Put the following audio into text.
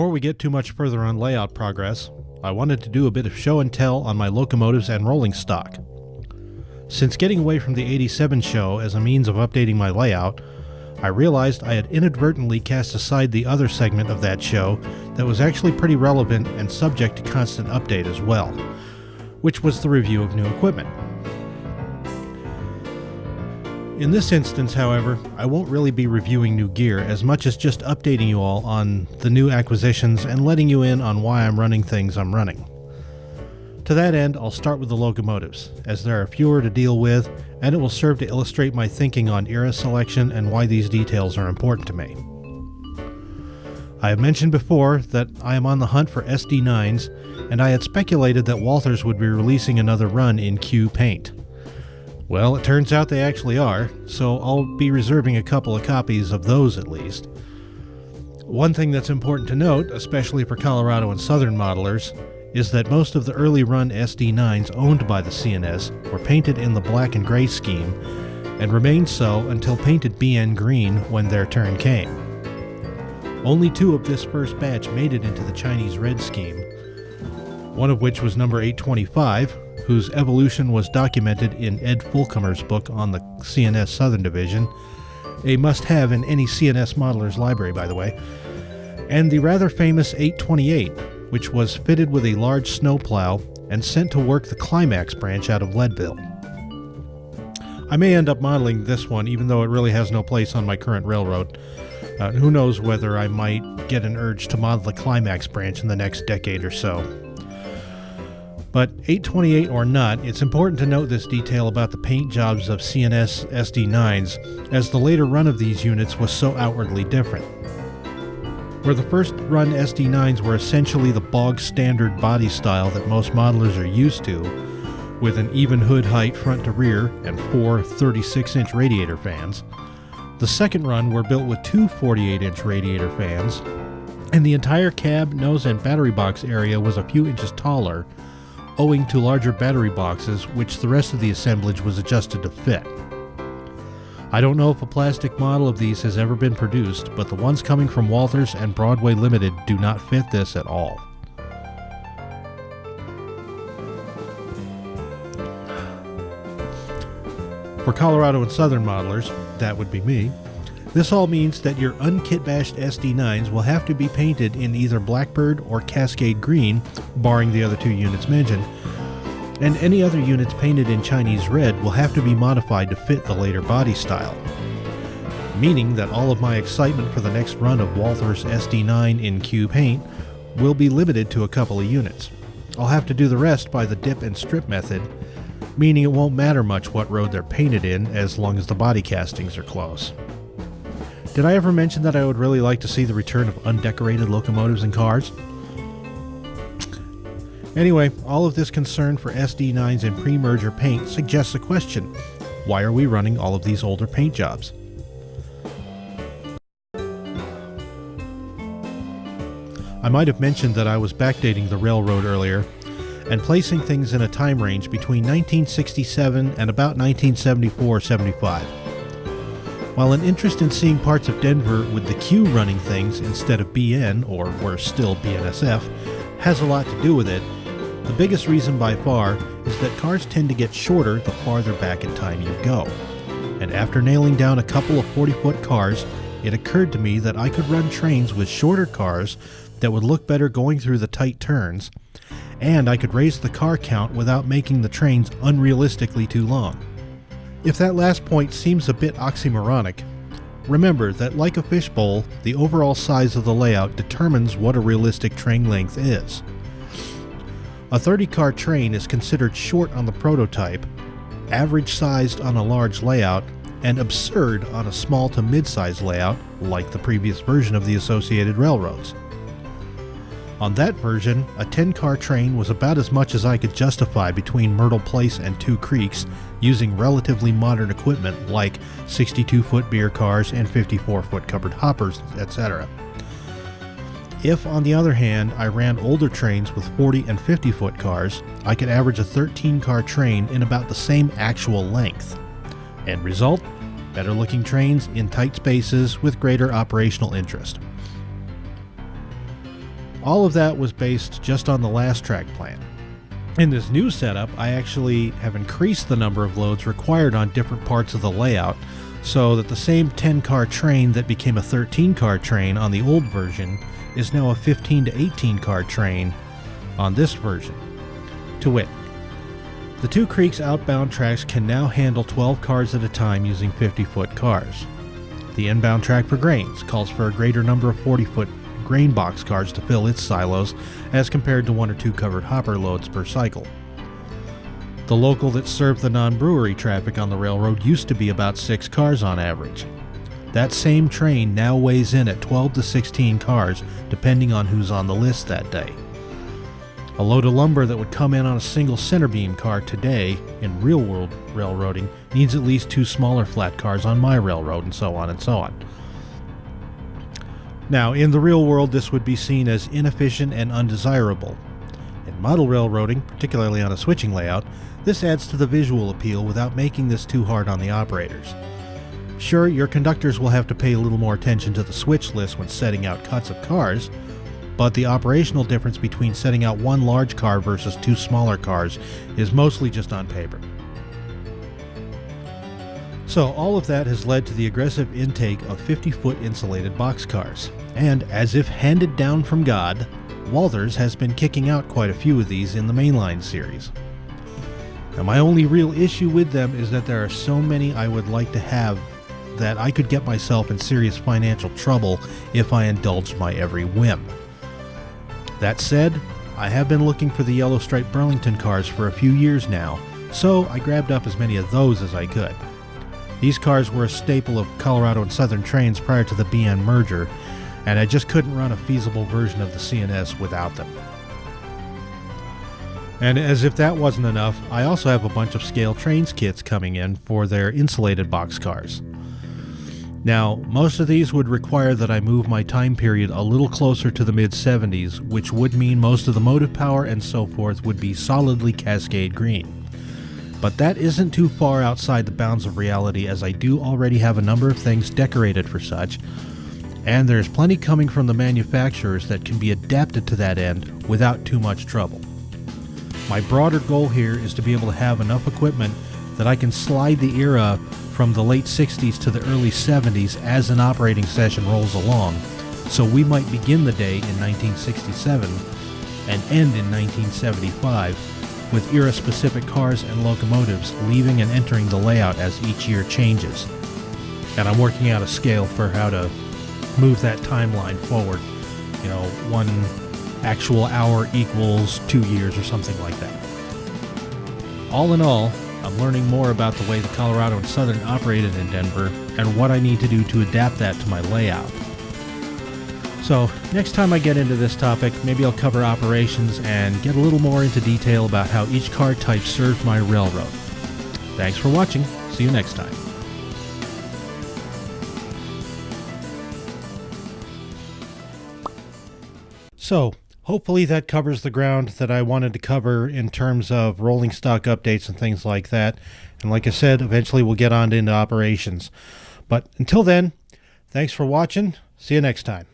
Before we get too much further on layout progress, I wanted to do a bit of show and tell on my locomotives and rolling stock. Since getting away from the 87 show as a means of updating my layout, I realized I had inadvertently cast aside the other segment of that show that was actually pretty relevant and subject to constant update as well, which was the review of new equipment. In this instance, however, I won't really be reviewing new gear as much as just updating you all on the new acquisitions and letting you in on why I'm running things I'm running. To that end, I'll start with the locomotives, as there are fewer to deal with, and it will serve to illustrate my thinking on era selection and why these details are important to me. I have mentioned before that I am on the hunt for SD9s, and I had speculated that Walthers would be releasing another run in Q paint. Well, it turns out they actually are, so I'll be reserving a couple of copies of those at least. One thing that's important to note, especially for Colorado and Southern modelers, is that most of the early run SD9s owned by the CNS were painted in the black and gray scheme, and remained so until painted BN green when their turn came. Only 2 of this first batch made it into the Chinese red scheme, one of which was number 825, whose evolution was documented in Ed Fulcomer's book on the CNS Southern Division, a must-have in any CNS modeler's library, by the way, and the rather famous 828, which was fitted with a large snowplow and sent to work the Climax branch out of Leadville. I may end up modeling this one, even though it really has no place on my current railroad. Who knows whether I might get an urge to model the Climax branch in the next decade or so. But 828 or not, it's important to note this detail about the paint jobs of CNS SD9s, as the later run of these units was so outwardly different. Where the first run SD9s were essentially the bog standard body style that most modelers are used to, with an even hood height front to rear and 4 36-inch radiator fans, the second run were built with 2 48-inch radiator fans, and the entire cab, nose, and battery box area was a few inches taller, owing to larger battery boxes which the rest of the assemblage was adjusted to fit. I don't know if a plastic model of these has ever been produced, but the ones coming from Walthers and Broadway Limited do not fit this at all. For Colorado and Southern modelers, that would be me, this all means that your unkit-bashed SD9s will have to be painted in either Blackbird or Cascade Green, barring the other 2 units mentioned, and any other units painted in Chinese red will have to be modified to fit the later body style. Meaning that all of my excitement for the next run of Walthers SD9 in Q paint will be limited to a couple of units. I'll have to do the rest by the dip and strip method, meaning it won't matter much what road they're painted in as long as the body castings are close. Did I ever mention that I would really like to see the return of undecorated locomotives and cars? Anyway, all of this concern for SD9s in pre-merger paint suggests a question. Why are we running all of these older paint jobs? I might have mentioned that I was backdating the railroad earlier and placing things in a time range between 1967 and about 1974-75. While an interest in seeing parts of Denver with the Q running things instead of BN, or worse still BNSF, has a lot to do with it, the biggest reason by far is that cars tend to get shorter the farther back in time you go. And after nailing down a couple of 40-foot cars, it occurred to me that I could run trains with shorter cars that would look better going through the tight turns, and I could raise the car count without making the trains unrealistically too long. If that last point seems a bit oxymoronic, remember that like a fishbowl, the overall size of the layout determines what a realistic train length is. A 30-car train is considered short on the prototype, average-sized on a large layout, and absurd on a small to mid-size layout like the previous version of the Associated Railroads. On that version, a 10-car train was about as much as I could justify between Myrtle Place and Two Creeks using relatively modern equipment like 62-foot beer cars and 54-foot covered hoppers, etc. If, on the other hand, I ran older trains with 40 and 50-foot cars, I could average a 13-car train in about the same actual length. End result? Better looking trains in tight spaces with greater operational interest. All of that was based just on the last track plan. In this new setup, I actually have increased the number of loads required on different parts of the layout, so that the same 10-car train that became a 13-car train on the old version is now a 15 to 18-car train on this version. To wit, the Two Creeks outbound tracks can now handle 12 cars at a time using 50-foot cars. The inbound track for grains calls for a greater number of 40-foot grain box cars to fill its silos as compared to 1 or 2 covered hopper loads per cycle. The local that served the non-brewery traffic on the railroad used to be about 6 cars on average. That same train now weighs in at 12 to 16 cars depending on who's on the list that day. A load of lumber that would come in on a single center beam car today in real-world railroading needs at least 2 smaller flat cars on my railroad, and so on and so on. Now, in the real world, this would be seen as inefficient and undesirable. In model railroading, particularly on a switching layout, this adds to the visual appeal without making this too hard on the operators. Sure, your conductors will have to pay a little more attention to the switch list when setting out cuts of cars, but the operational difference between setting out 1 large car versus 2 smaller cars is mostly just on paper. So all of that has led to the aggressive intake of 50-foot insulated boxcars, and as if handed down from God, Walthers has been kicking out quite a few of these in the mainline series. Now, my only real issue with them is that there are so many I would like to have that I could get myself in serious financial trouble if I indulged my every whim. That said, I have been looking for the yellow striped Burlington cars for a few years now, so I grabbed up as many of those as I could. These cars were a staple of Colorado and Southern trains prior to the BN merger, and I just couldn't run a feasible version of the CNS without them. And as if that wasn't enough, I also have a bunch of Scale Trains kits coming in for their insulated boxcars. Now, most of these would require that I move my time period a little closer to the mid-70s, which would mean most of the motive power and so forth would be solidly Cascade green. But that isn't too far outside the bounds of reality, as I do already have a number of things decorated for such, and there's plenty coming from the manufacturers that can be adapted to that end without too much trouble. My broader goal here is to be able to have enough equipment that I can slide the era from the late 60s to the early 70s as an operating session rolls along, so we might begin the day in 1967 and end in 1975 with era-specific cars and locomotives leaving and entering the layout as each year changes. And I'm working out a scale for how to move that timeline forward. 1 actual hour equals 2 years or something like that. All in all, I'm learning more about the way the Colorado and Southern operated in Denver and what I need to do to adapt that to my layout. So, next time I get into this topic, maybe I'll cover operations and get a little more into detail about how each car type serves my railroad. Thanks for watching. See you next time. So, hopefully that covers the ground that I wanted to cover in terms of rolling stock updates and things like that. And like I said, eventually we'll get on into operations. But until then, thanks for watching. See you next time.